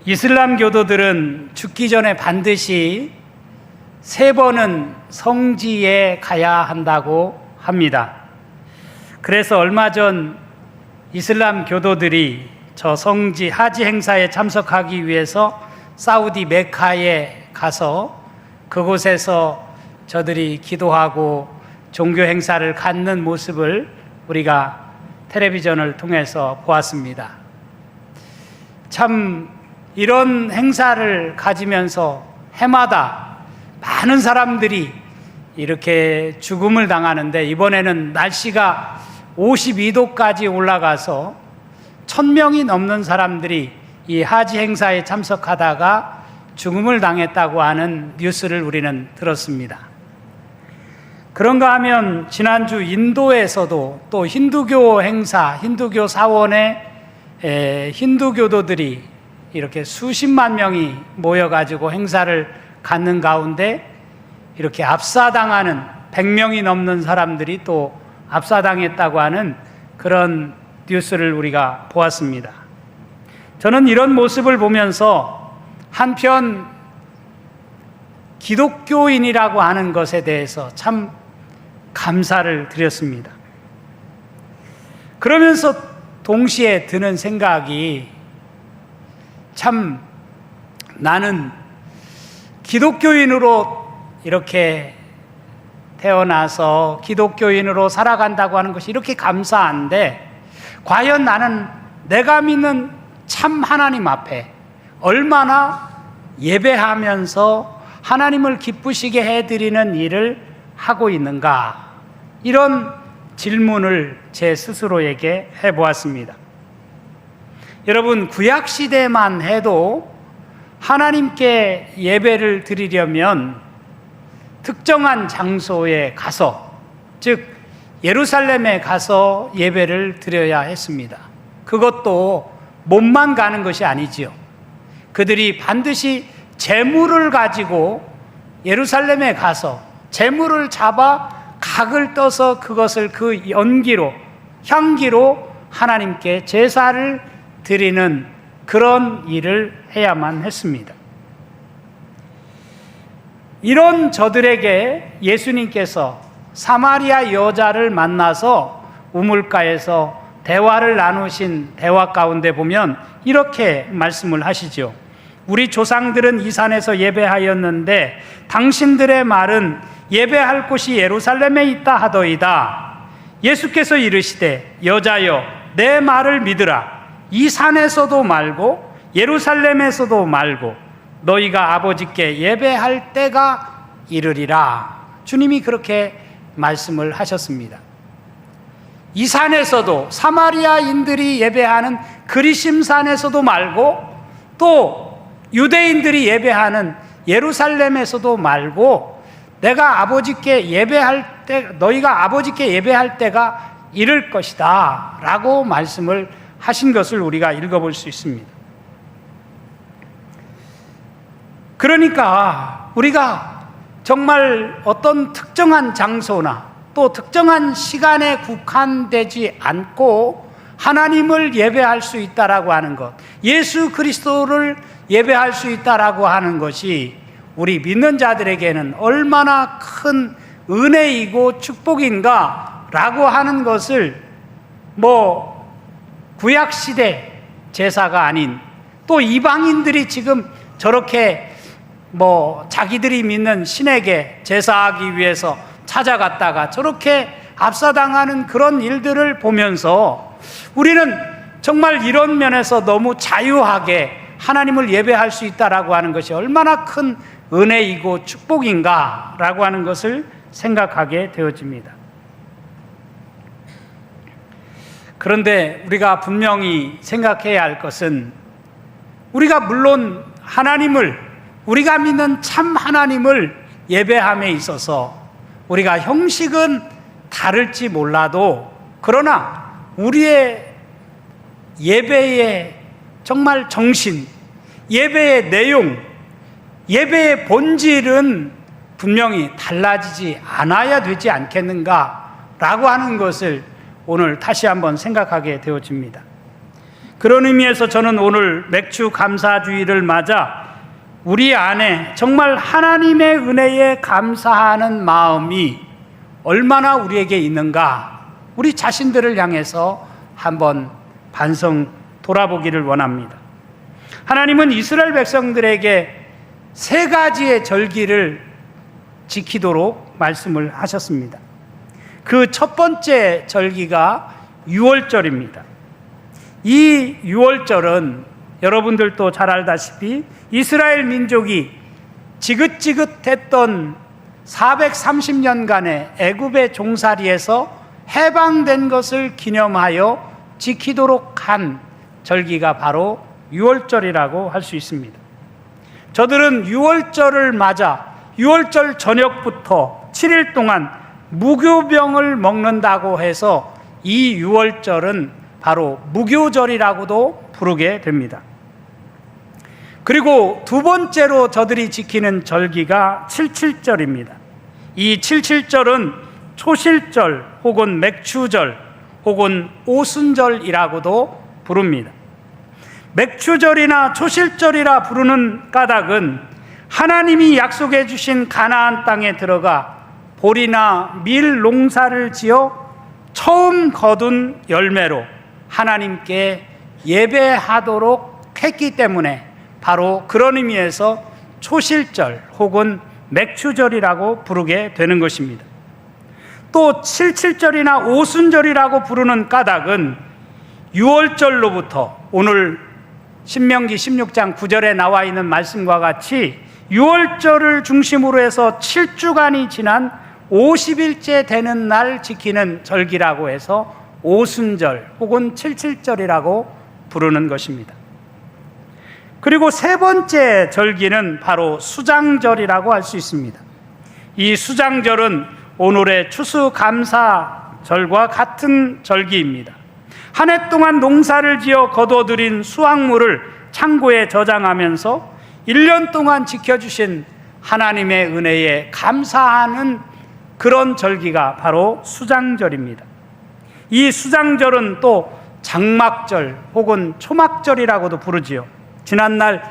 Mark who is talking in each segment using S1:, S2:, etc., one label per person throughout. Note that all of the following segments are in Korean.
S1: 이슬람 교도들은 죽기 전에 반드시 3번은 성지에 가야 한다고 합니다. 그래서 얼마 전 이슬람 교도들이 저 성지 하지 행사에 참석하기 위해서 사우디 메카에 가서 그곳에서 저들이 기도하고 종교 행사를 갖는 모습을 우리가 텔레비전을 통해서 보았습니다. 참 이런 행사를 가지면서 해마다 많은 사람들이 이렇게 죽음을 당하는데, 이번에는 날씨가 52도까지 올라가서 1000명이 넘는 사람들이 이 하지 행사에 참석하다가 죽음을 당했다고 하는 뉴스를 우리는 들었습니다. 그런가 하면 지난주 인도에서도 또 힌두교 행사, 힌두교 사원에 힌두교도들이 이렇게 수십만 명이 모여가지고 행사를 갖는 가운데 이렇게 압사당하는 100명이 넘는 사람들이 또 압사당했다고 하는 그런 뉴스를 우리가 보았습니다. 저는 이런 모습을 보면서 한편 기독교인이라고 하는 것에 대해서 참 감사를 드렸습니다. 그러면서 동시에 드는 생각이, 참 나는 기독교인으로 이렇게 태어나서 기독교인으로 살아간다고 하는 것이 이렇게 감사한데, 과연 나는 내가 믿는 참 하나님 앞에 얼마나 예배하면서 하나님을 기쁘시게 해드리는 일을 하고 있는가, 이런 질문을 제 스스로에게 해보았습니다. 여러분, 구약시대만 해도 하나님께 예배를 드리려면 특정한 장소에 가서, 즉 예루살렘에 가서 예배를 드려야 했습니다. 그것도 몸만 가는 것이 아니지요. 그들이 반드시 제물을 가지고 예루살렘에 가서 제물을 잡아 각을 떠서 그것을 그 연기로, 향기로 하나님께 제사를 드리는 그런 일을 해야만 했습니다. 이런 저들에게 예수님께서 사마리아 여자를 만나서 우물가에서 대화를 나누신 대화 가운데 보면 이렇게 말씀을 하시죠. 우리 조상들은 이 산에서 예배하였는데 당신들의 말은 예배할 곳이 예루살렘에 있다 하더이다. 예수께서 이르시되 여자여 내 말을 믿으라. 이 산에서도 말고 예루살렘에서도 말고 너희가 아버지께 예배할 때가 이르리라. 주님이 그렇게 말씀을 하셨습니다. 이 산에서도, 사마리아인들이 예배하는 그리심산에서도 말고, 또 유대인들이 예배하는 예루살렘에서도 말고, 내가 아버지께 예배할 때, 너희가 아버지께 예배할 때가 이를 것이다 라고 말씀을 하신 것을 우리가 읽어볼 수 있습니다. 그러니까 우리가 정말 어떤 특정한 장소나 또 특정한 시간에 국한되지 않고 하나님을 예배할 수 있다라고 하는 것, 예수 그리스도를 예배할 수 있다라고 하는 것이 우리 믿는 자들에게는 얼마나 큰 은혜이고 축복인가라고 하는 것을 구약시대 제사가 아닌 또 이방인들이 지금 저렇게 자기들이 믿는 신에게 제사하기 위해서 찾아갔다가 저렇게 압사당하는 그런 일들을 보면서 우리는 정말 이런 면에서 너무 자유하게 하나님을 예배할 수 있다라고 하는 것이 얼마나 큰 은혜이고 축복인가라고 하는 것을 생각하게 되어집니다. 그런데 우리가 분명히 생각해야 할 것은, 우리가 물론 하나님을, 우리가 믿는 참 하나님을 예배함에 있어서 우리가 형식은 다를지 몰라도, 그러나 우리의 예배의 정말 정신, 예배의 내용, 예배의 본질은 분명히 달라지지 않아야 되지 않겠는가라고 하는 것을 오늘 다시 한번 생각하게 되어집니다. 그런 의미에서 저는 오늘 맥주 감사주의를 맞아 우리 안에 정말 하나님의 은혜에 감사하는 마음이 얼마나 우리에게 있는가, 우리 자신들을 향해서 한번 반성 돌아보기를 원합니다. 하나님은 이스라엘 백성들에게 3가지의 절기를 지키도록 말씀을 하셨습니다. 그 첫 번째 절기가 유월절입니다. 이 유월절은 여러분들도 잘 알다시피 이스라엘 민족이 지긋지긋했던 430년간의 애굽의 종살이에서 해방된 것을 기념하여 지키도록 한 절기가 바로 유월절이라고 할 수 있습니다. 저들은 유월절을 맞아 유월절 저녁부터 7일 동안 무교병을 먹는다고 해서 이 유월절은 바로 무교절이라고도 부르게 됩니다. 그리고 두 번째로 저들이 지키는 절기가 칠칠절입니다. 이 칠칠절은 초실절 혹은 맥추절 혹은 오순절이라고도 부릅니다. 맥추절이나 초실절이라 부르는 까닭은 하나님이 약속해 주신 가나안 땅에 들어가 보리나 밀 농사를 지어 처음 거둔 열매로 하나님께 예배하도록 했기 때문에 바로 그런 의미에서 초실절 혹은 맥추절이라고 부르게 되는 것입니다. 또 칠칠절이나 오순절이라고 부르는 까닭은 유월절로부터 오늘 신명기 16장 9절에 나와 있는 말씀과 같이 유월절을 중심으로 해서 7주간이 지난 50일째 되는 날 지키는 절기라고 해서 오순절 혹은 칠칠절이라고 부르는 것입니다. 그리고 세 번째 절기는 바로 수장절이라고 할 수 있습니다. 이 수장절은 오늘의 추수감사절과 같은 절기입니다. 한 해 동안 농사를 지어 거둬들인 수확물을 창고에 저장하면서 1년 동안 지켜주신 하나님의 은혜에 감사하는 그런 절기가 바로 수장절입니다. 이 수장절은 또 장막절 혹은 초막절이라고도 부르지요. 지난날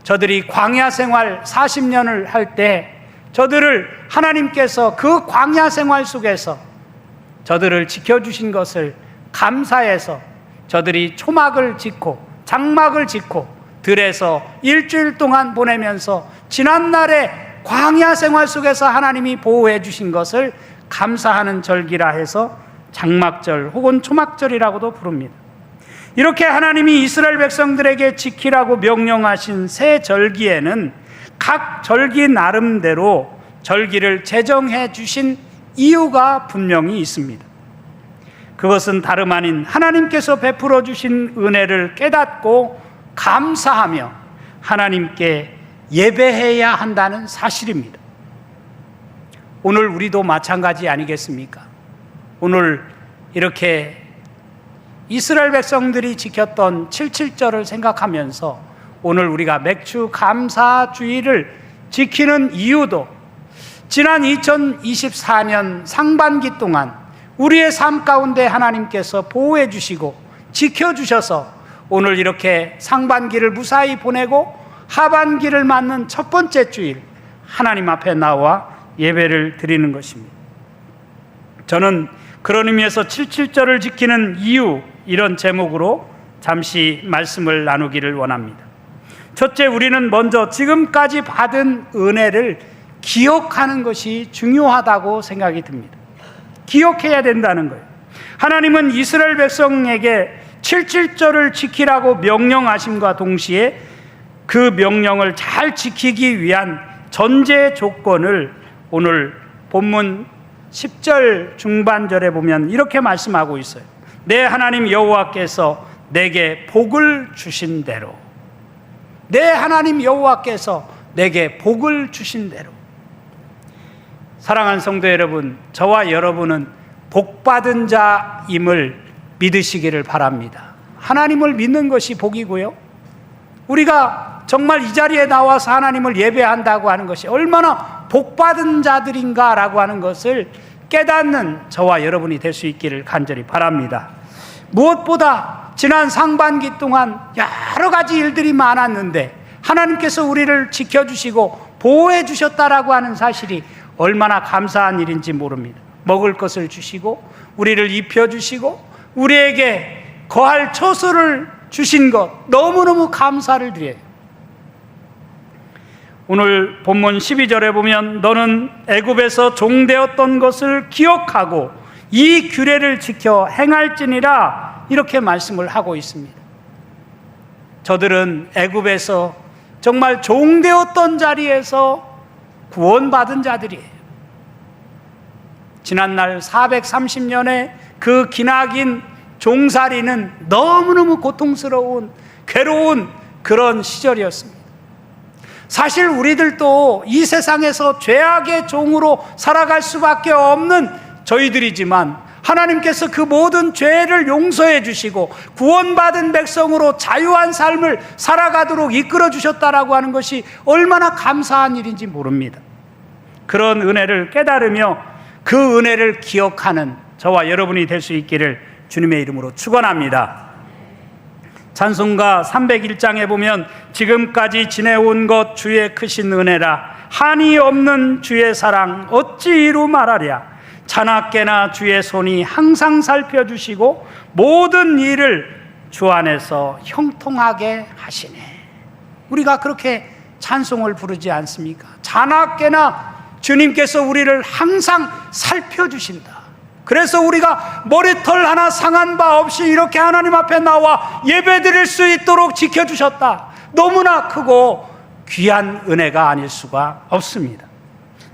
S1: 저들이 광야 생활 40년을 할 때 저들을 하나님께서 그 광야 생활 속에서 저들을 지켜주신 것을 감사해서 저들이 초막을 짓고 장막을 짓고 들에서 일주일 동안 보내면서 지난날의 광야 생활 속에서 하나님이 보호해 주신 것을 감사하는 절기라 해서 장막절 혹은 초막절이라고도 부릅니다. 이렇게 하나님이 이스라엘 백성들에게 지키라고 명령하신 새 절기에는 각 절기 나름대로 절기를 제정해 주신 이유가 분명히 있습니다. 그것은 다름 아닌 하나님께서 베풀어 주신 은혜를 깨닫고 감사하며 하나님께 예배해야 한다는 사실입니다. 오늘 우리도 마찬가지 아니겠습니까? 오늘 이렇게 이스라엘 백성들이 지켰던 칠칠절을 생각하면서 오늘 우리가 맥주 감사주의를 지키는 이유도 지난 2024년 상반기 동안 우리의 삶 가운데 하나님께서 보호해 주시고 지켜주셔서 오늘 이렇게 상반기를 무사히 보내고 하반기를 맞는 첫 번째 주일 하나님 앞에 나와 예배를 드리는 것입니다. 저는 그런 의미에서 칠칠절을 지키는 이유, 이런 제목으로 잠시 말씀을 나누기를 원합니다. 첫째, 우리는 먼저 지금까지 받은 은혜를 기억하는 것이 중요하다고 생각이 듭니다. 기억해야 된다는 거예요. 하나님은 이스라엘 백성에게 칠칠절을 지키라고 명령하심과 동시에 그 명령을 잘 지키기 위한 전제 조건을 오늘 본문 10절 중반절에 보면 이렇게 말씀하고 있어요. 내 하나님 여호와께서 내게 복을 주신 대로, 내 하나님 여호와께서 내게 복을 주신 대로. 사랑하는 성도 여러분, 저와 여러분은 복받은 자임을 믿으시기를 바랍니다. 하나님을 믿는 것이 복이고요, 우리가 정말 이 자리에 나와서 하나님을 예배한다고 하는 것이 얼마나 복받은 자들인가라고 하는 것을 깨닫는 저와 여러분이 될 수 있기를 간절히 바랍니다. 무엇보다 지난 상반기 동안 여러 가지 일들이 많았는데 하나님께서 우리를 지켜주시고 보호해 주셨다라고 하는 사실이 얼마나 감사한 일인지 모릅니다. 먹을 것을 주시고 우리를 입혀주시고 우리에게 거할 처소를 주신 것 너무너무 감사를 드려요. 오늘 본문 12절에 보면 너는 애굽에서 종되었던 것을 기억하고 이 규례를 지켜 행할지니라 이렇게 말씀을 하고 있습니다. 저들은 애굽에서 정말 종되었던 자리에서 구원받은 자들이에요. 지난날 430년의 그 기나긴 종살이는 너무너무 고통스러운 괴로운 그런 시절이었습니다. 사실 우리들도 이 세상에서 죄악의 종으로 살아갈 수밖에 없는 저희들이지만 하나님께서 그 모든 죄를 용서해 주시고 구원받은 백성으로 자유한 삶을 살아가도록 이끌어 주셨다라고 하는 것이 얼마나 감사한 일인지 모릅니다. 그런 은혜를 깨달으며 그 은혜를 기억하는 저와 여러분이 될 수 있기를 주님의 이름으로 축원합니다. 찬송가 301장에 보면 지금까지 지내온 것 주의 크신 은혜라 한이 없는 주의 사랑 어찌 이루 말하랴 자나깨나 주의 손이 항상 살펴주시고 모든 일을 주 안에서 형통하게 하시네. 우리가 그렇게 찬송을 부르지 않습니까? 자나깨나 주님께서 우리를 항상 살펴주신다. 그래서 우리가 머리털 하나 상한 바 없이 이렇게 하나님 앞에 나와 예배드릴 수 있도록 지켜주셨다. 너무나 크고 귀한 은혜가 아닐 수가 없습니다.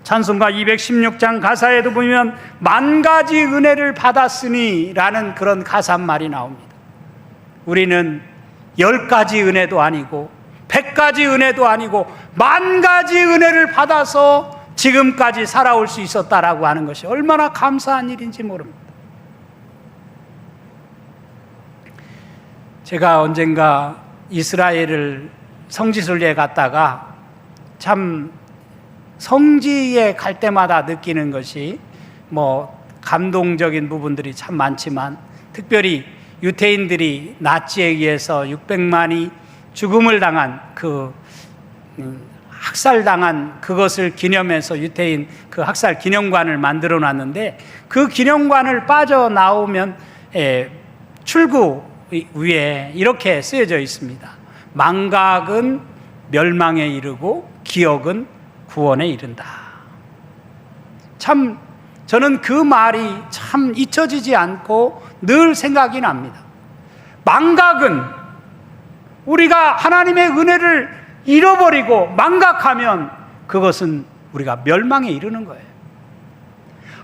S1: 찬송가 216장 가사에도 보면 만 가지 은혜를 받았으니 라는 그런 가사말이 나옵니다. 우리는 10가지 은혜도 아니고 100가지 은혜도 아니고 만 가지 은혜를 받아서 지금까지 살아올 수 있었다라고 하는 것이 얼마나 감사한 일인지 모릅니다. 제가 언젠가 이스라엘을 성지순례에 갔다가 참 성지에 갈 때마다 느끼는 것이 감동적인 부분들이 참 많지만 특별히 유태인들이 나치에 의해서 600만이 죽음을 당한 학살당한 그것을 기념해서 유태인 그 학살 기념관을 만들어 놨는데 그 기념관을 빠져나오면 출구 위에 이렇게 쓰여져 있습니다. 망각은 멸망에 이르고 기억은 구원에 이른다. 참 저는 그 말이 참 잊혀지지 않고 늘 생각이 납니다. 망각은 우리가 하나님의 은혜를 잃어버리고 망각하면 그것은 우리가 멸망에 이르는 거예요.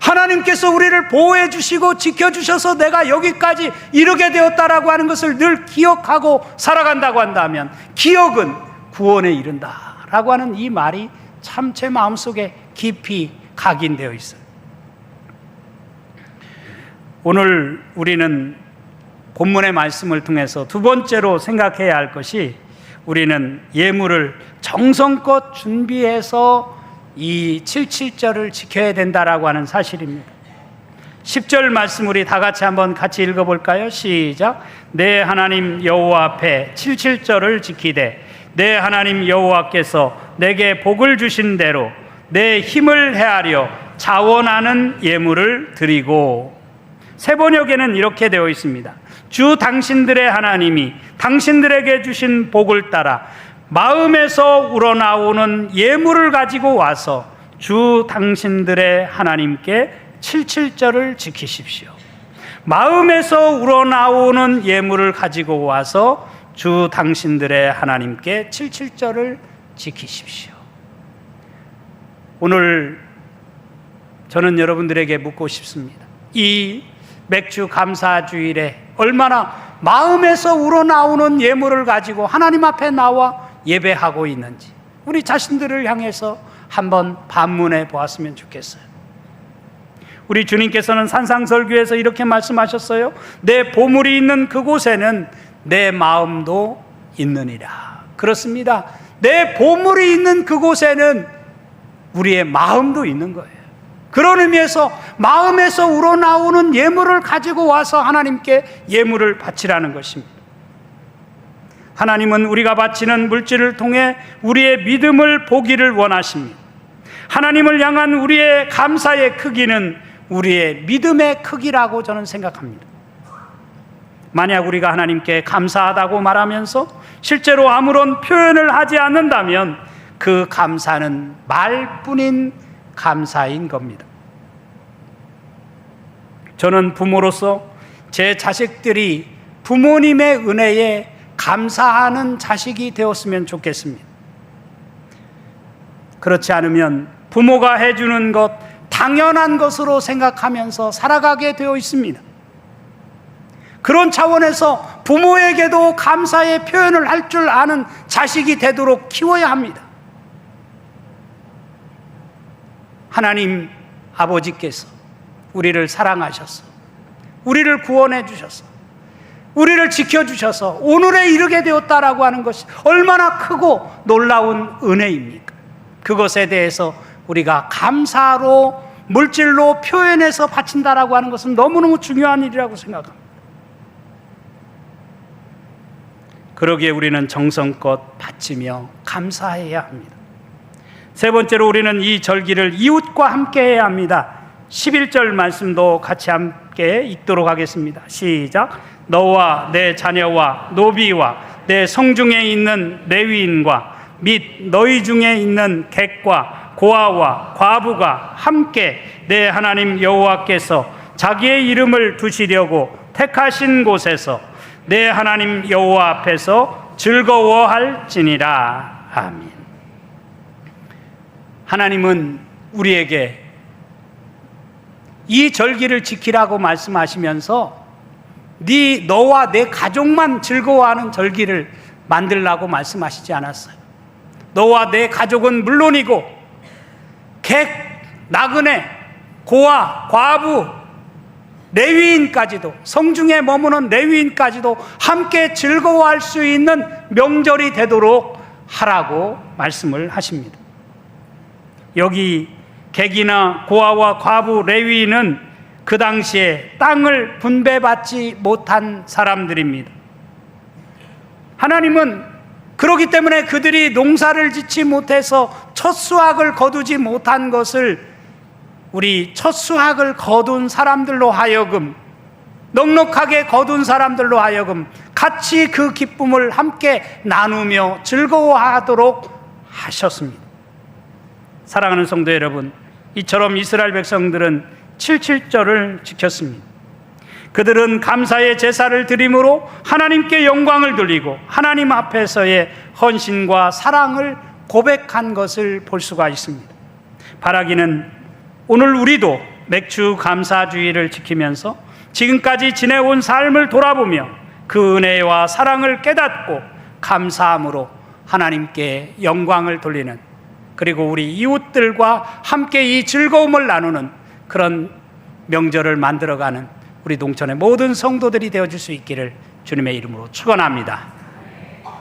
S1: 하나님께서 우리를 보호해 주시고 지켜주셔서 내가 여기까지 이르게 되었다라고 하는 것을 늘 기억하고 살아간다고 한다면 기억은 구원에 이른다라고 하는 이 말이 참 제 마음속에 깊이 각인되어 있어요. 오늘 우리는 본문의 말씀을 통해서 두 번째로 생각해야 할 것이 우리는 예물을 정성껏 준비해서 이 77절을 지켜야 된다라고 하는 사실입니다. 10절 말씀 우리 다 같이 읽어볼까요? 시작. 내 하나님 여호와 앞에 77절을 지키되 내 하나님 여호와께서 내게 복을 주신 대로 내 힘을 헤아려 자원하는 예물을 드리고. 새 번역에는 이렇게 되어 있습니다. 주 당신들의 하나님이 당신들에게 주신 복을 따라 마음에서 우러나오는 예물을 가지고 와서 주 당신들의 하나님께 77절을 지키십시오. 마음에서 우러나오는 예물을 가지고 와서 주 당신들의 하나님께 77절을 지키십시오. 오늘 저는 여러분들에게 묻고 싶습니다. 이 맥주 감사주일에 얼마나 마음에서 우러나오는 예물을 가지고 하나님 앞에 나와 예배하고 있는지 우리 자신들을 향해서 한번 반문해 보았으면 좋겠어요. 우리 주님께서는 산상설교에서 이렇게 말씀하셨어요. 내 보물이 있는 그곳에는 내 마음도 있느니라. 그렇습니다. 내 보물이 있는 그곳에는 우리의 마음도 있는 거예요. 그런 의미에서 마음에서 우러나오는 예물을 가지고 와서 하나님께 예물을 바치라는 것입니다. 하나님은 우리가 바치는 물질을 통해 우리의 믿음을 보기를 원하십니다. 하나님을 향한 우리의 감사의 크기는 우리의 믿음의 크기라고 저는 생각합니다. 만약 우리가 하나님께 감사하다고 말하면서 실제로 아무런 표현을 하지 않는다면 그 감사는 말뿐인 감사인 겁니다. 저는 부모로서 제 자식들이 부모님의 은혜에 감사하는 자식이 되었으면 좋겠습니다. 그렇지 않으면 부모가 해주는 것 당연한 것으로 생각하면서 살아가게 되어 있습니다. 그런 차원에서 부모에게도 감사의 표현을 할 줄 아는 자식이 되도록 키워야 합니다. 하나님 아버지께서 우리를 사랑하셔서 우리를 구원해 주셔서 우리를 지켜주셔서 오늘에 이르게 되었다라고 하는 것이 얼마나 크고 놀라운 은혜입니까? 그것에 대해서 우리가 감사로 물질로 표현해서 바친다라고 하는 것은 너무너무 중요한 일이라고 생각합니다. 그러기에 우리는 정성껏 바치며 감사해야 합니다. 세 번째로 우리는 이 절기를 이웃과 함께 해야 합니다. 11절 말씀도 같이 함께 읽도록 하겠습니다. 시작. 너와 내 자녀와 노비와 내 성중에 있는 레위인과 및 너희 중에 있는 객과 고아와 과부가 함께 내 하나님 여호와께서 자기의 이름을 두시려고 택하신 곳에서 내 하나님 여호와 앞에서 즐거워할지니라. 아멘. 하나님은 우리에게 이 절기를 지키라고 말씀하시면서 너와 내 가족만 즐거워하는 절기를 만들라고 말씀하시지 않았어요. 너와 내 가족은 물론이고 객, 나그네, 고아, 과부, 레위인까지도, 성중에 머무는 레위인까지도 함께 즐거워할 수 있는 명절이 되도록 하라고 말씀을 하십니다. 여기 객이나 고아와 과부, 레위인은 그 당시에 땅을 분배받지 못한 사람들입니다. 하나님은 그렇기 때문에 그들이 농사를 짓지 못해서 첫 수확을 거두지 못한 것을 우리 첫 수확을 거둔 사람들로 하여금, 넉넉하게 거둔 사람들로 하여금 같이 그 기쁨을 함께 나누며 즐거워하도록 하셨습니다. 사랑하는 성도 여러분, 이처럼 이스라엘 백성들은 77절을 지켰습니다. 그들은 감사의 제사를 드림으로 하나님께 영광을 돌리고 하나님 앞에서의 헌신과 사랑을 고백한 것을 볼 수가 있습니다. 바라기는 오늘 우리도 맥주 감사주의를 지키면서 지금까지 지내온 삶을 돌아보며 그 은혜와 사랑을 깨닫고 감사함으로 하나님께 영광을 돌리는, 그리고 우리 이웃들과 함께 이 즐거움을 나누는 그런 명절을 만들어가는 우리 동천의 모든 성도들이 되어줄 수 있기를 주님의 이름으로 축원합니다.